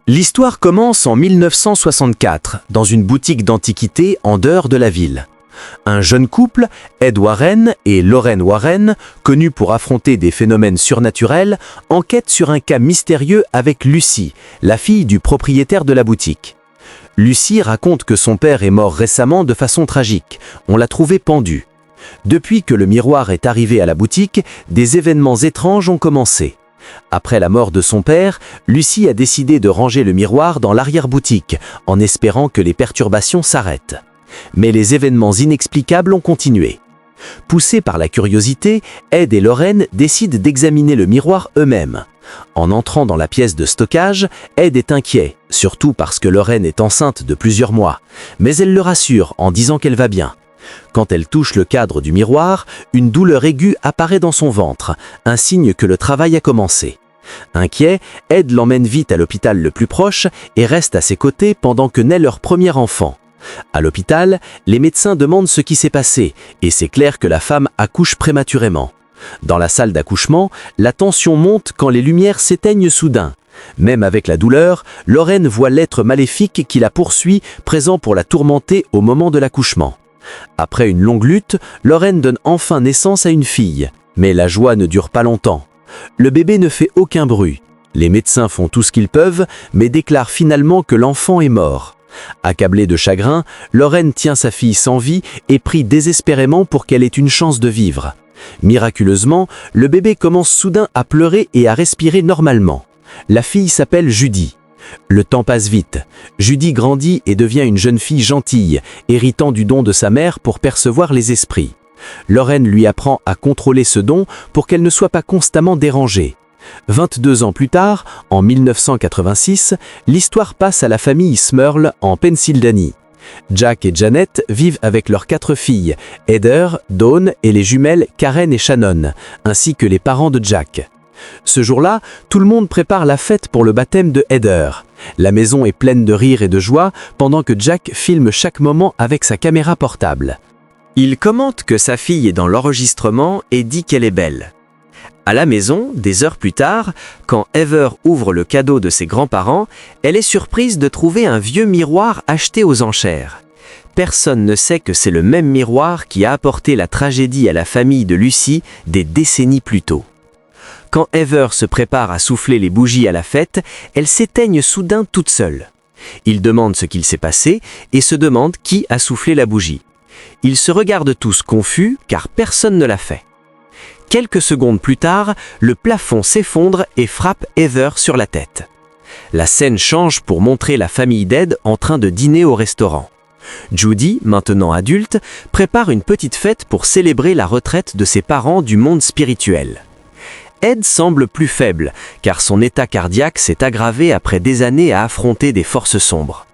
L'histoire commence en 1964, dans une boutique d'antiquités en dehors de la ville. Un jeune couple, Ed Warren et Lorraine Warren, connus pour affronter des phénomènes surnaturels, enquêtent sur un cas mystérieux avec Lucy, la fille du propriétaire de la boutique. Lucy raconte que son père est mort récemment de façon tragique. On l'a trouvé pendu. Depuis que le miroir est arrivé à la boutique, des événements étranges ont commencé. Après la mort de son père, Lucy a décidé de ranger le miroir dans l'arrière-boutique, en espérant que les perturbations s'arrêtent. Mais les événements inexplicables ont continué. Poussés par la curiosité, Ed et Lorraine décident d'examiner le miroir eux-mêmes. En entrant dans la pièce de stockage, Ed est inquiet, surtout parce que Lorraine est enceinte de plusieurs mois, mais elle le rassure en disant qu'elle va bien. Quand elle touche le cadre du miroir, une douleur aiguë apparaît dans son ventre, un signe que le travail a commencé. Inquiet, Ed l'emmène vite à l'hôpital le plus proche et reste à ses côtés pendant que naît leur premier enfant. À l'hôpital, les médecins demandent ce qui s'est passé et c'est clair que la femme accouche prématurément. Dans la salle d'accouchement, la tension monte quand les lumières s'éteignent soudain. Même avec la douleur, Lorraine voit l'être maléfique qui la poursuit, présent pour la tourmenter au moment de l'accouchement. Après une longue lutte, Lorraine donne enfin naissance à une fille. Mais la joie ne dure pas longtemps. Le bébé ne fait aucun bruit. Les médecins font tout ce qu'ils peuvent, mais déclarent finalement que l'enfant est mort. Accablée de chagrin, Lorraine tient sa fille sans vie et prie désespérément pour qu'elle ait une chance de vivre. Miraculeusement, le bébé commence soudain à pleurer et à respirer normalement. La fille s'appelle Judy. Le temps passe vite. Judy grandit et devient une jeune fille gentille, héritant du don de sa mère pour percevoir les esprits. Lorraine lui apprend à contrôler ce don pour qu'elle ne soit pas constamment dérangée. 22 ans plus tard, en 1986, l'histoire passe à la famille Smurl en Pennsylvanie. Jack et Janet vivent avec leurs 4 filles, Heather, Dawn et les jumelles Karen et Shannon, ainsi que les parents de Jack. Ce jour-là, tout le monde prépare la fête pour le baptême de Heather. La maison est pleine de rire et de joie pendant que Jack filme chaque moment avec sa caméra portable. Il commente que sa fille est dans l'enregistrement et dit qu'elle est belle. À la maison, des heures plus tard, quand Heather ouvre le cadeau de ses grands-parents, elle est surprise de trouver un vieux miroir acheté aux enchères. Personne ne sait que c'est le même miroir qui a apporté la tragédie à la famille de Lucy des décennies plus tôt. Quand Heather se prépare à souffler les bougies à la fête, elles s'éteignent soudain toutes seules. Ils demandent ce qu'il s'est passé et se demandent qui a soufflé la bougie. Ils se regardent tous confus car personne ne l'a fait. Quelques secondes plus tard, le plafond s'effondre et frappe Heather sur la tête. La scène change pour montrer la famille d'Ed en train de dîner au restaurant. Judy, maintenant adulte, prépare une petite fête pour célébrer la retraite de ses parents du monde spirituel. Ed semble plus faible, car son état cardiaque s'est aggravé après des années à affronter des forces sombres.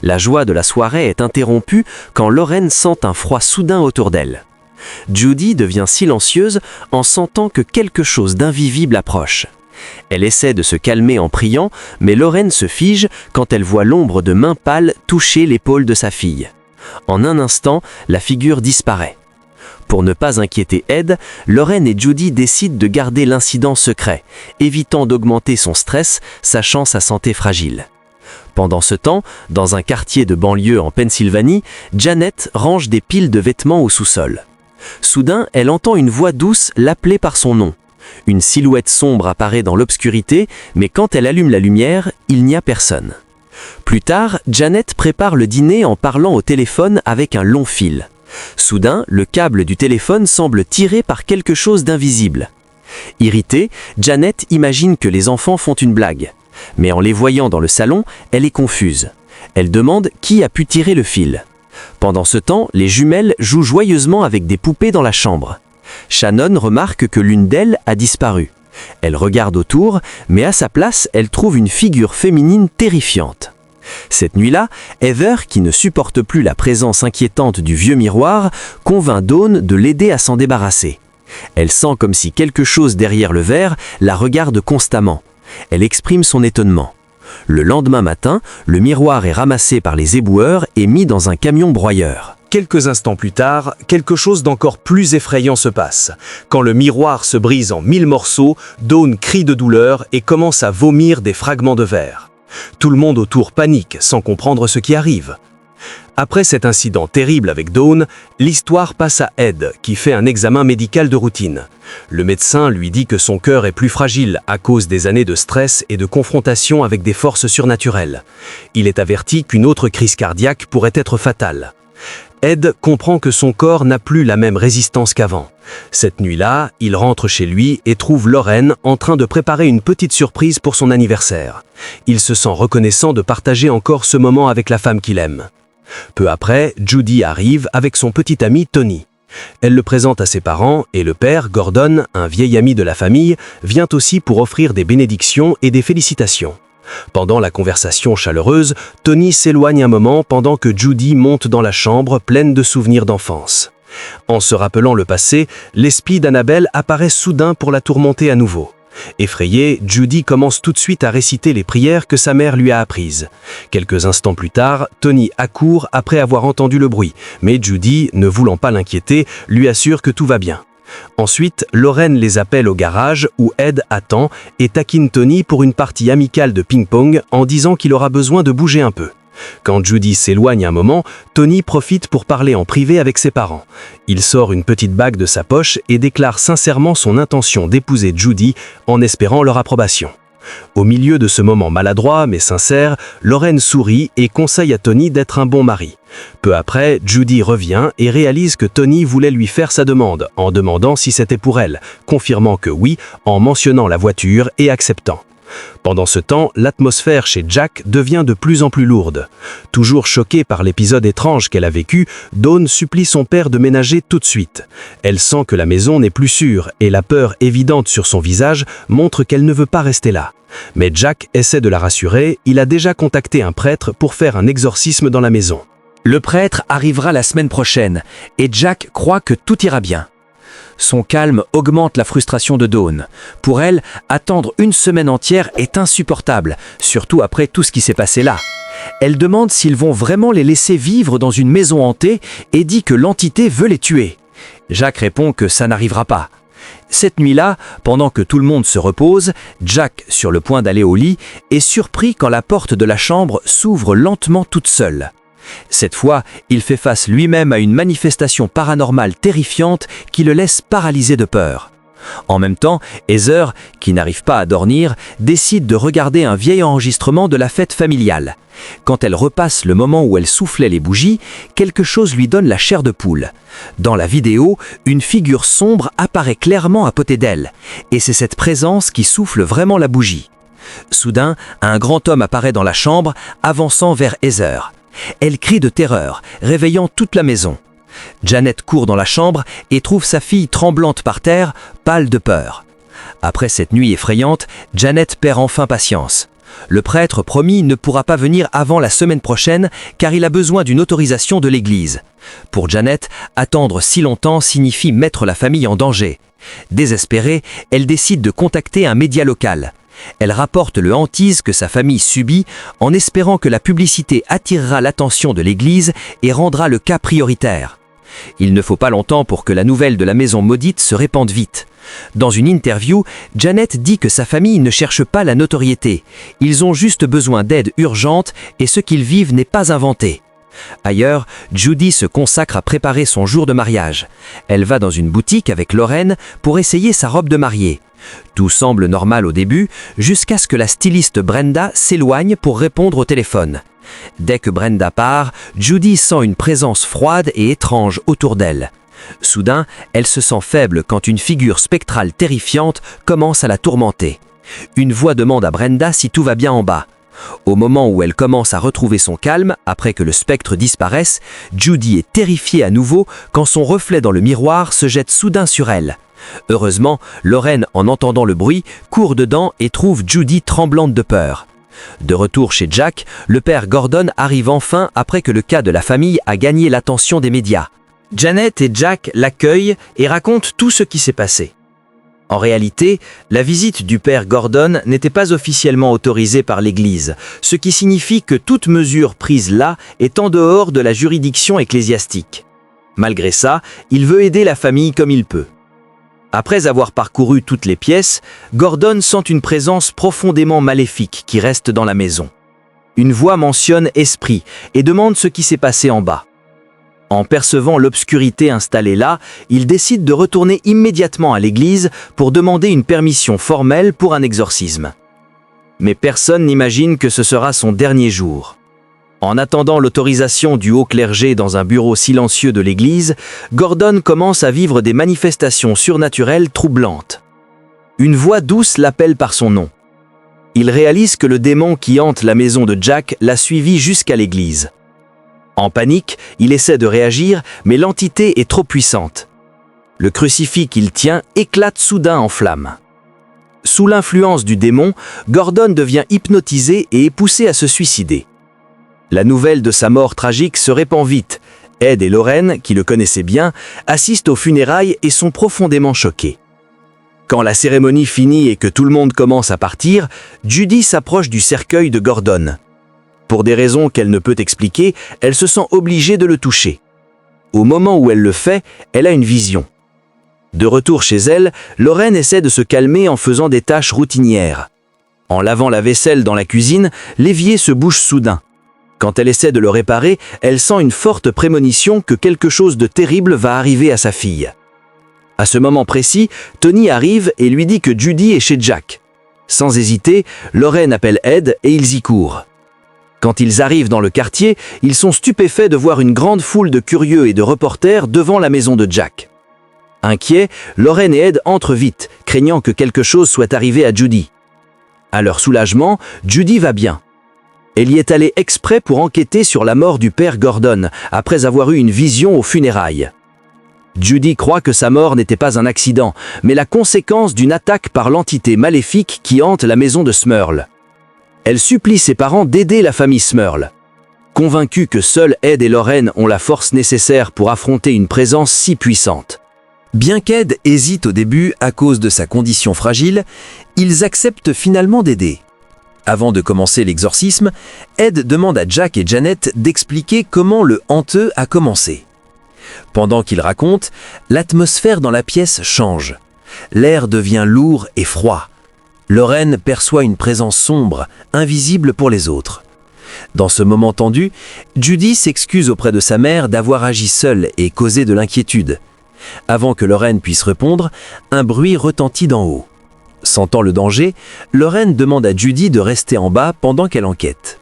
La joie de la soirée est interrompue quand Lorraine sent un froid soudain autour d'elle. Judy devient silencieuse en sentant que quelque chose d'invisible approche. Elle essaie de se calmer en priant, mais Lorraine se fige quand elle voit l'ombre de mains pâles toucher l'épaule de sa fille. En un instant, la figure disparaît. Pour ne pas inquiéter Ed, Lorraine et Judy décident de garder l'incident secret, évitant d'augmenter son stress, sachant sa santé fragile. Pendant ce temps, dans un quartier de banlieue en Pennsylvanie, Janet range des piles de vêtements au sous-sol. Soudain, elle entend une voix douce l'appeler par son nom. Une silhouette sombre apparaît dans l'obscurité, mais quand elle allume la lumière, il n'y a personne. Plus tard, Janet prépare le dîner en parlant au téléphone avec un long fil. Soudain, le câble du téléphone semble tiré par quelque chose d'invisible. Irritée, Janet imagine que les enfants font une blague. Mais en les voyant dans le salon, elle est confuse. Elle demande qui a pu tirer le fil. Pendant ce temps, les jumelles jouent joyeusement avec des poupées dans la chambre. Shannon remarque que l'une d'elles a disparu. Elle regarde autour, mais à sa place, elle trouve une figure féminine terrifiante. Cette nuit-là, Heather, qui ne supporte plus la présence inquiétante du vieux miroir, convainc Dawn de l'aider à s'en débarrasser. Elle sent comme si quelque chose derrière le verre la regarde constamment. Elle exprime son étonnement. Le lendemain matin, le miroir est ramassé par les éboueurs et mis dans un camion broyeur. Quelques instants plus tard, quelque chose d'encore plus effrayant se passe. Quand le miroir se brise en 1000 morceaux, Dawn crie de douleur et commence à vomir des fragments de verre. Tout le monde autour panique sans comprendre ce qui arrive. Après cet incident terrible avec Dawn, l'histoire passe à Ed, qui fait un examen médical de routine. Le médecin lui dit que son cœur est plus fragile à cause des années de stress et de confrontation avec des forces surnaturelles. Il est averti qu'une autre crise cardiaque pourrait être fatale. Ed comprend que son corps n'a plus la même résistance qu'avant. Cette nuit-là, il rentre chez lui et trouve Lauren en train de préparer une petite surprise pour son anniversaire. Il se sent reconnaissant de partager encore ce moment avec la femme qu'il aime. Peu après, Judy arrive avec son petit ami Tony. Elle le présente à ses parents et le père, Gordon, un vieil ami de la famille, vient aussi pour offrir des bénédictions et des félicitations. Pendant la conversation chaleureuse, Tony s'éloigne un moment pendant que Judy monte dans la chambre pleine de souvenirs d'enfance. En se rappelant le passé, l'esprit d'Annabelle apparaît soudain pour la tourmenter à nouveau. Effrayée, Judy commence tout de suite à réciter les prières que sa mère lui a apprises. Quelques instants plus tard, Tony accourt après avoir entendu le bruit, mais Judy, ne voulant pas l'inquiéter, lui assure que tout va bien. Ensuite, Lauren les appelle au garage où Ed attend et taquine Tony pour une partie amicale de ping-pong en disant qu'il aura besoin de bouger un peu. Quand Judy s'éloigne un moment, Tony profite pour parler en privé avec ses parents. Il sort une petite bague de sa poche et déclare sincèrement son intention d'épouser Judy en espérant leur approbation. Au milieu de ce moment maladroit mais sincère, Lauren sourit et conseille à Tony d'être un bon mari. Peu après, Judy revient et réalise que Tony voulait lui faire sa demande en demandant si c'était pour elle, confirmant que oui en mentionnant la voiture et acceptant. Pendant ce temps, l'atmosphère chez Jack devient de plus en plus lourde. Toujours choquée par l'épisode étrange qu'elle a vécu, Dawn supplie son père de ménager tout de suite. Elle sent que la maison n'est plus sûre et la peur évidente sur son visage montre qu'elle ne veut pas rester là. Mais Jack essaie de la rassurer, il a déjà contacté un prêtre pour faire un exorcisme dans la maison. Le prêtre arrivera la semaine prochaine et Jack croit que tout ira bien. Son calme augmente la frustration de Dawn. Pour elle, attendre une semaine entière est insupportable, surtout après tout ce qui s'est passé là. Elle demande s'ils vont vraiment les laisser vivre dans une maison hantée et dit que l'entité veut les tuer. Jack répond que ça n'arrivera pas. Cette nuit-là, pendant que tout le monde se repose, Jack, sur le point d'aller au lit, est surpris quand la porte de la chambre s'ouvre lentement toute seule. Cette fois, il fait face lui-même à une manifestation paranormale terrifiante qui le laisse paralysé de peur. En même temps, Heather, qui n'arrive pas à dormir, décide de regarder un vieil enregistrement de la fête familiale. Quand elle repasse le moment où elle soufflait les bougies, quelque chose lui donne la chair de poule. Dans la vidéo, une figure sombre apparaît clairement à côté d'elle, et c'est cette présence qui souffle vraiment la bougie. Soudain, un grand homme apparaît dans la chambre, avançant vers Heather. Elle crie de terreur, réveillant toute la maison. Janet court dans la chambre et trouve sa fille tremblante par terre, pâle de peur. Après cette nuit effrayante, Janet perd enfin patience. Le prêtre promis ne pourra pas venir avant la semaine prochaine car il a besoin d'une autorisation de l'église. Pour Janet, attendre si longtemps signifie mettre la famille en danger. Désespérée, elle décide de contacter un média local. Elle rapporte le hantise que sa famille subit en espérant que la publicité attirera l'attention de l'église et rendra le cas prioritaire. Il ne faut pas longtemps pour que la nouvelle de la maison maudite se répande vite. Dans une interview, Janet dit que sa famille ne cherche pas la notoriété. Ils ont juste besoin d'aide urgente et ce qu'ils vivent n'est pas inventé. Ailleurs, Judy se consacre à préparer son jour de mariage. Elle va dans une boutique avec Lauren pour essayer sa robe de mariée. Tout semble normal au début, jusqu'à ce que la styliste Brenda s'éloigne pour répondre au téléphone. Dès que Brenda part, Judy sent une présence froide et étrange autour d'elle. Soudain, elle se sent faible quand une figure spectrale terrifiante commence à la tourmenter. Une voix demande à Brenda si tout va bien en bas. Au moment où elle commence à retrouver son calme, après que le spectre disparaisse, Judy est terrifiée à nouveau quand son reflet dans le miroir se jette soudain sur elle. Heureusement, Lauren, en entendant le bruit, court dedans et trouve Judy tremblante de peur. De retour chez Jack, le père Gordon arrive enfin après que le cas de la famille a gagné l'attention des médias. Janet et Jack l'accueillent et racontent tout ce qui s'est passé. En réalité, la visite du père Gordon n'était pas officiellement autorisée par l'Église, ce qui signifie que toute mesure prise là est en dehors de la juridiction ecclésiastique. Malgré ça, il veut aider la famille comme il peut. Après avoir parcouru toutes les pièces, Gordon sent une présence profondément maléfique qui reste dans la maison. Une voix mentionne Esprit et demande ce qui s'est passé en bas. En percevant l'obscurité installée là, il décide de retourner immédiatement à l'église pour demander une permission formelle pour un exorcisme. Mais personne n'imagine que ce sera son dernier jour. En attendant l'autorisation du haut clergé dans un bureau silencieux de l'église, Gordon commence à vivre des manifestations surnaturelles troublantes. Une voix douce l'appelle par son nom. Il réalise que le démon qui hante la maison de Jack l'a suivi jusqu'à l'église. En panique, il essaie de réagir, mais l'entité est trop puissante. Le crucifix qu'il tient éclate soudain en flammes. Sous l'influence du démon, Gordon devient hypnotisé et est poussé à se suicider. La nouvelle de sa mort tragique se répand vite. Ed et Lorraine, qui le connaissaient bien, assistent aux funérailles et sont profondément choqués. Quand la cérémonie finit et que tout le monde commence à partir, Judy s'approche du cercueil de Gordon. Pour des raisons qu'elle ne peut expliquer, elle se sent obligée de le toucher. Au moment où elle le fait, elle a une vision. De retour chez elle, Lorraine essaie de se calmer en faisant des tâches routinières. En lavant la vaisselle dans la cuisine, l'évier se bouche soudain. Quand elle essaie de le réparer, elle sent une forte prémonition que quelque chose de terrible va arriver à sa fille. À ce moment précis, Tony arrive et lui dit que Judy est chez Jack. Sans hésiter, Lorraine appelle Ed et ils y courent. Quand ils arrivent dans le quartier, ils sont stupéfaits de voir une grande foule de curieux et de reporters devant la maison de Jack. Inquiets, Lorraine et Ed entrent vite, craignant que quelque chose soit arrivé à Judy. À leur soulagement, Judy va bien. Elle y est allée exprès pour enquêter sur la mort du père Gordon, après avoir eu une vision aux funérailles. Judy croit que sa mort n'était pas un accident, mais la conséquence d'une attaque par l'entité maléfique qui hante la maison de Smurl. Elle supplie ses parents d'aider la famille Smurl. Convaincus que seuls Ed et Lorraine ont la force nécessaire pour affronter une présence si puissante. Bien qu'Ed hésite au début à cause de sa condition fragile, ils acceptent finalement d'aider. Avant de commencer l'exorcisme, Ed demande à Jack et Janet d'expliquer comment le hanteux a commencé. Pendant qu'il raconte, l'atmosphère dans la pièce change. L'air devient lourd et froid. Lorraine perçoit une présence sombre, invisible pour les autres. Dans ce moment tendu, Judy s'excuse auprès de sa mère d'avoir agi seule et causé de l'inquiétude. Avant que Lorraine puisse répondre, un bruit retentit d'en haut. Sentant le danger, Lorraine demande à Judy de rester en bas pendant qu'elle enquête.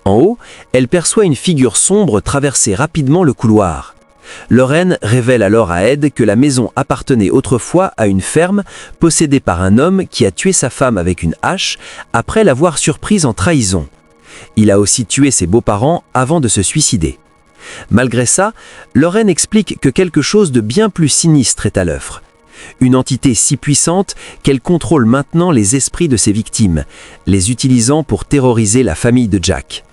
En haut, elle perçoit une figure sombre traverser rapidement le couloir. Lorraine révèle alors à Ed que la maison appartenait autrefois à une ferme possédée par un homme qui a tué sa femme avec une hache après l'avoir surprise en trahison. Il a aussi tué ses beaux-parents avant de se suicider. Malgré ça, Lorraine explique que quelque chose de bien plus sinistre est à l'œuvre. Une entité si puissante qu'elle contrôle maintenant les esprits de ses victimes, les utilisant pour terroriser la famille de Jack.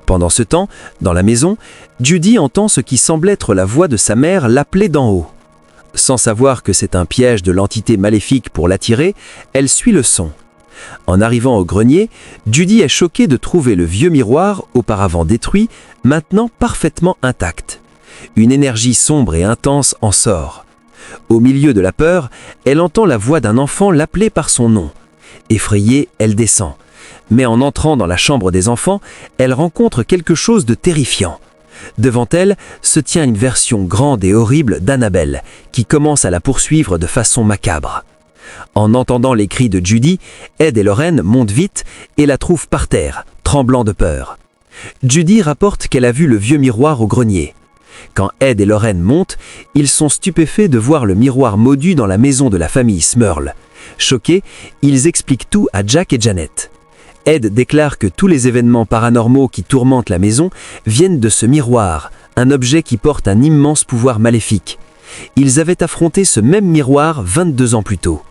Pendant ce temps, dans la maison, Judy entend ce qui semble être la voix de sa mère l'appeler d'en haut. Sans savoir que c'est un piège de l'entité maléfique pour l'attirer, elle suit le son. En arrivant au grenier, Judy est choquée de trouver le vieux miroir, auparavant détruit, maintenant parfaitement intact. Une énergie sombre et intense en sort. Au milieu de la peur, elle entend la voix d'un enfant l'appeler par son nom. Effrayée, elle descend. Mais en entrant dans la chambre des enfants, elle rencontre quelque chose de terrifiant. Devant elle se tient une version grande et horrible d'Annabelle, qui commence à la poursuivre de façon macabre. En entendant les cris de Judy, Ed et Lorraine montent vite et la trouvent par terre, tremblant de peur. Judy rapporte qu'elle a vu le vieux miroir au grenier. Quand Ed et Lorraine montent, ils sont stupéfaits de voir le miroir maudit dans la maison de la famille Smurl. Choqués, ils expliquent tout à Jack et Janet. Ed déclare que tous les événements paranormaux qui tourmentent la maison viennent de ce miroir, un objet qui porte un immense pouvoir maléfique. Ils avaient affronté ce même miroir 22 ans plus tôt.